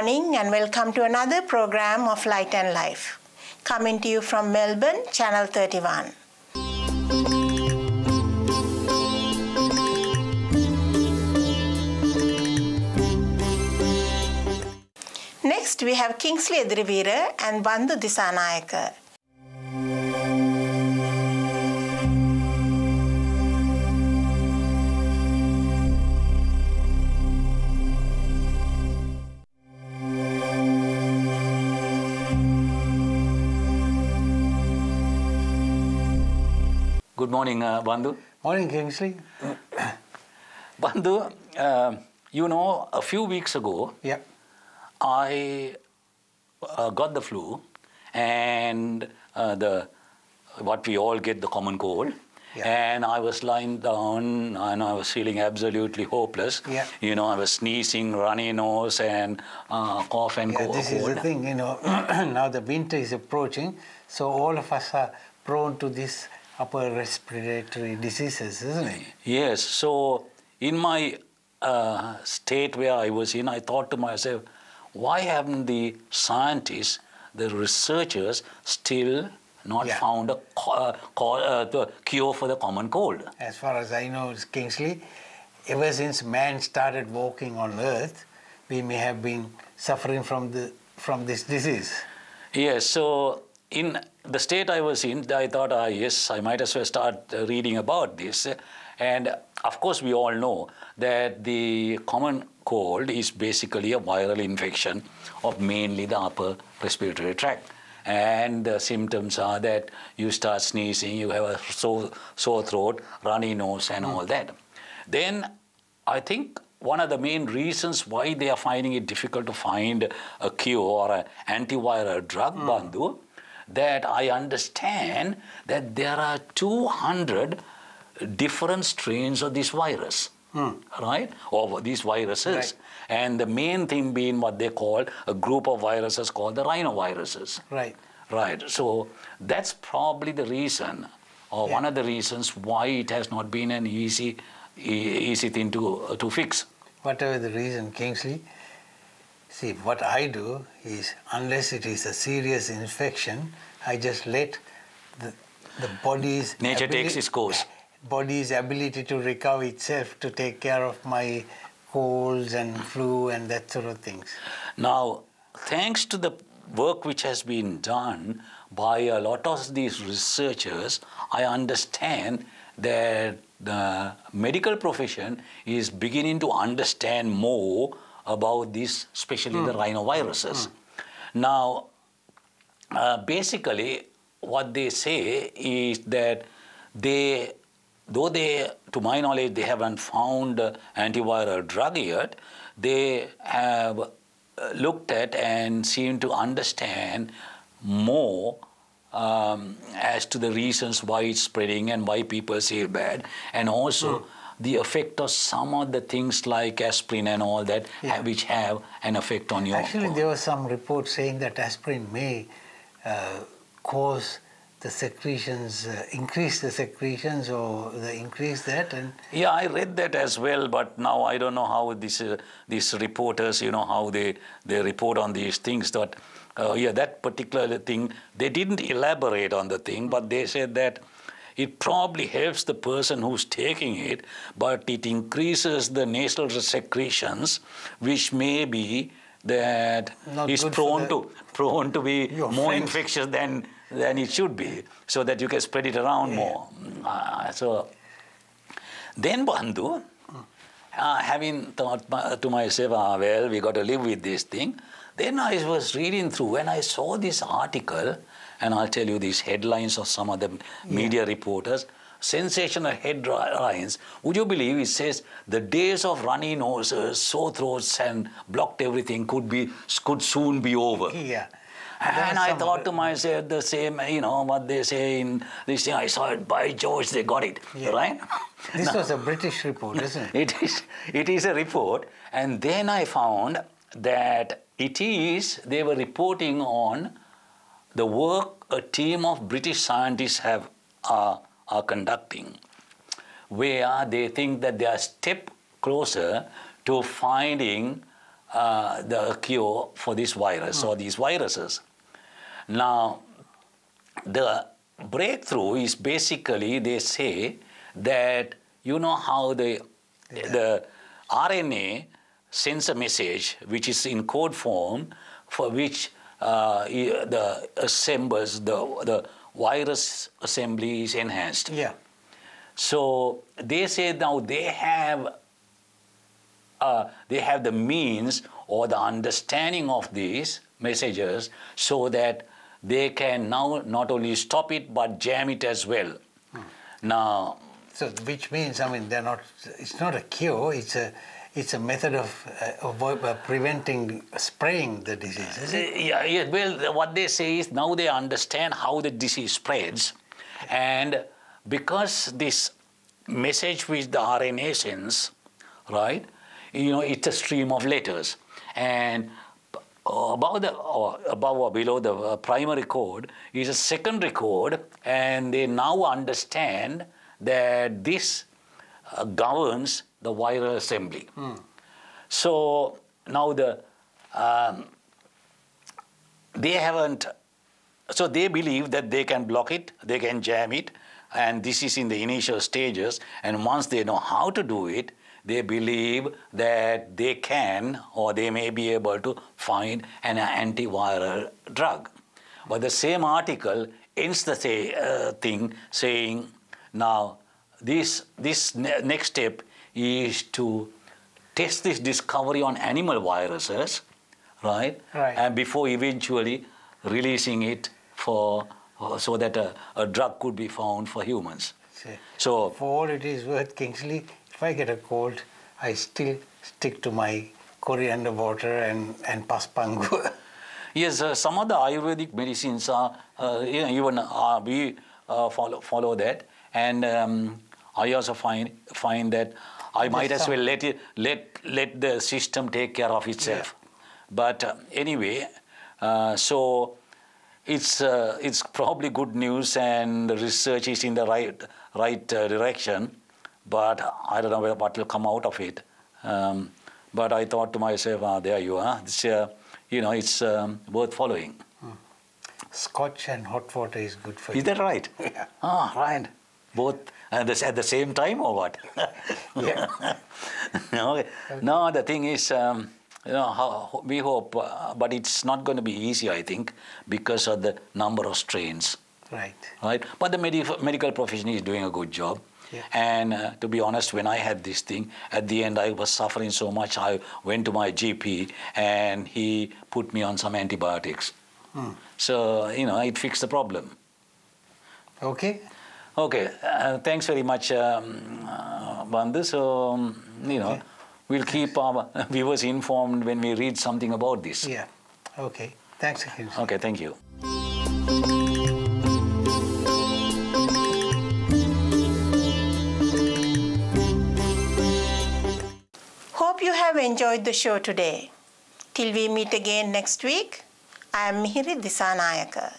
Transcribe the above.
morning and welcome to another program of Light and Life. Coming to you from Melbourne, Channel 31. Next, we have Kingsley and Bandu Disanayaka. Good morning, Bandu. Morning, Kingsley. Bandu, a few weeks ago, I got the flu and what we all get, the common cold. And I was lying down and I was feeling absolutely hopeless. I was sneezing, runny nose and cough and cold. This is the thing, now the winter is approaching, so all of us are prone to this upper respiratory diseases, isn't it? Yes. So in my state where I was in, I thought to myself, why haven't the scientists, the researchers, still not found a cure for the common cold? As far as I know, Kingsley, ever since man started walking on Earth, we may have been suffering from this disease. Yes. So in the state I was in, I thought, yes, I might as well start reading about this. And of course, we all know that the common cold is basically a viral infection of mainly the upper respiratory tract. And the symptoms are that you start sneezing, you have a sore throat, runny nose, and all that. Then I think one of the main reasons why they are finding it difficult to find a cure or an antiviral drug, Bandu, that I understand that there are 200 different strains of this virus, right? Or these viruses. Right. And the main thing being what they call a group of viruses called the rhinoviruses. Right. Right. So that's probably the reason, or one of the reasons why it has not been an easy thing to fix. Whatever the reason, Kingsley, see, what I do is, unless it is a serious infection, I just let the body's nature takes its course. Body's ability to recover itself to take care of my colds and flu and that sort of things. Now, thanks to the work which has been done by a lot of these researchers, I understand that the medical profession is beginning to understand more about this, especially the rhinoviruses. Now, basically, what they say is that though to my knowledge, they haven't found antiviral drug yet, they have looked at and seem to understand more as to the reasons why it's spreading and why people feel bad, and also the effect of some of the things like aspirin and all that, which have an effect on your... Actually, there was some report saying that aspirin may cause the secretions, increase the secretions or increase that. And yeah, I read that as well, but now I don't know how these reporters, how they report on these things. That that particular thing, they didn't elaborate on the thing, but they said that it probably helps the person who's taking it, but it increases the nasal secretions, which may be that is prone to be more infectious than it should be, so that you can spread it around more. So then, Bandu, having thought to myself, well, we got to live with this thing. Then I was reading through and I saw this article, and I'll tell you these headlines of some of the media reporters, sensational headlines. Would you believe it says the days of runny noses, sore throats, and blocked everything could soon be over? Yeah. And I thought to myself the same, what they say in this thing. I saw it, by George, they got it, right? This was a British report, isn't it? It is a report. And then I found that they were reporting on the work a team of British scientists are conducting, where they think that they are a step closer to finding the cure for this virus or these viruses. Now, the breakthrough is basically they say that you know how the RNA sends a message which is in code form for which the assembles the virus assembly is enhanced. Yeah. So they say now they have the means or the understanding of these messages so that they can now not only stop it but jam it as well. Now, so which means, I mean, it's not a cure, it's a method of preventing spraying the disease, is it? yeah, well, what they say is now they understand how the disease spreads, and because this message which the RNA sends, right, it's a stream of letters, and above or below the primary code is a secondary code, and they now understand that this governs the viral assembly. So now they believe that they can block it, they can jam it, and this is in the initial stages, and once they know how to do it, they believe that they can or they may be able to find an antiviral drug. But the same article ends the thing saying, now this next step is to test this discovery on animal viruses, right? And before eventually releasing it so that a drug could be found for humans. So for all it is worth, Kingsley, if I get a cold, I still stick to my coriander water and Bandu. Yes, some of the Ayurvedic medicines are even we follow that, and I also find that I might as well let the system take care of itself. Yeah. But anyway, so it's probably good news, and the research is in the right direction. But I don't know what will come out of it. But I thought to myself, there you are. It's worth following. Scotch and hot water is good for you. Is that right? Yeah. Right. Both at the same time or what? Yeah. Okay. No, the thing is, we hope, but it's not going to be easy, I think, because of the number of strains. Right. But the medical profession is doing a good job. Yeah. And to be honest, when I had this thing, at the end I was suffering so much, I went to my GP and he put me on some antibiotics. So, it fixed the problem. Okay. Okay. Thanks very much, Bandu. So, okay. We'll keep our viewers informed when we read something about this. Yeah. Okay. Thanks, Kingsley. Okay, thank you. Hope you have enjoyed the show today. Till we meet again next week, I am Mihiri Disanayaka.